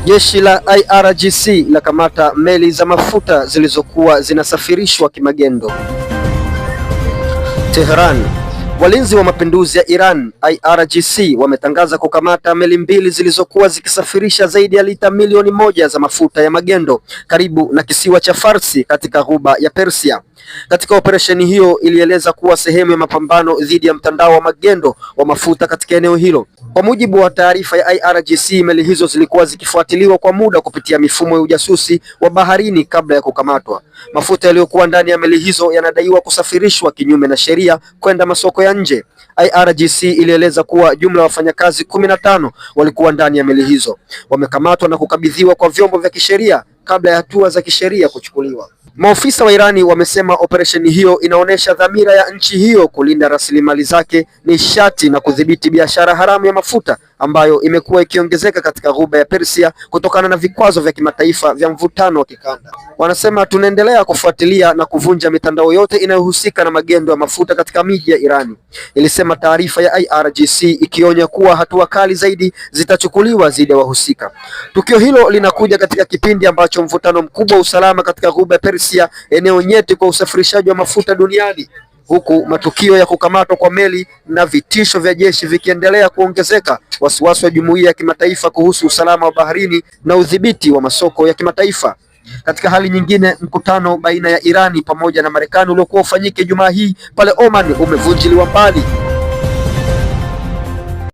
Jeshi la IRGC la kamata meli za mafuta zilizokuwa zinasafirishwa kimagendo. Tehran. Walinzi wa mapinduzi ya Iran IRGC wametangaza kukamata meli mbili zilizokuwa zikisafirisha zaidi ya lita milioni moja za mafuta ya magendo karibu na kisiwa cha Farsi katika ghuba ya Persia. Katika operesheni hiyo ilieleza kuwa sehemu ya mapambano dhidi ya mtandao wa magendo wa mafuta katika eneo hilo. Kwa mujibu wa taarifa ya IRGC, meli hizo zilikuwa zikifuatiliwa kwa muda kupitia mifumo ya ujasusi wa baharini kabla ya kukamatwa. Mafuta yaliyokuwa ndani ya meli hizo yanadaiwa kusafirishwa kinyume na sheria kwenda masoko ya nje. IRGC ilieleza kuwa jumla ya wafanyakazi 15 walikuwa ndani ya meli hizo, wamekamatwa na kukabidhiwa kwa vyombo vya kisheria kabla ya hatua za kisheria kuchukuliwa. Maofisa wa Irani wamesema operesheni hiyo inaonyesha dhamira ya nchi hiyo kulinda rasilimali zake, nishati na kudhibiti biashara haramu ya mafuta ambayo imekuwa ikiongezeka katika ghuba ya Persia kutokana na vikwazo vya kimataifa vya mvutano wa kikanda. Wanasema tunaendelea kufuatilia na kuvunja mitandao yote inayohusika na magendo ya mafuta katika miji ya Irani, ilisema taarifa ya IRGC, ikionya kuwa hatua kali zaidi zitachukuliwa dhidi ya wahusika. Tukio hilo linakuja katika kipindi ambacho mvutano mkubwa wa usalama katika ghuba ya Persia, eneo nyeti kwa usafirishaji wa mafuta duniani, huku matukio ya kukamatwa kwa meli na vitisho vya jeshi vikiendelea kuongezeka, wasiwasi wa jumuiya ya kimataifa kuhusu usalama wa baharini na udhibiti wa masoko ya kimataifa. Katika hali nyingine, mkutano baina ya Irani pamoja na Marekani uliokuwa ufanyike Jumaa hii pale Oman umevunjiliwa mbali.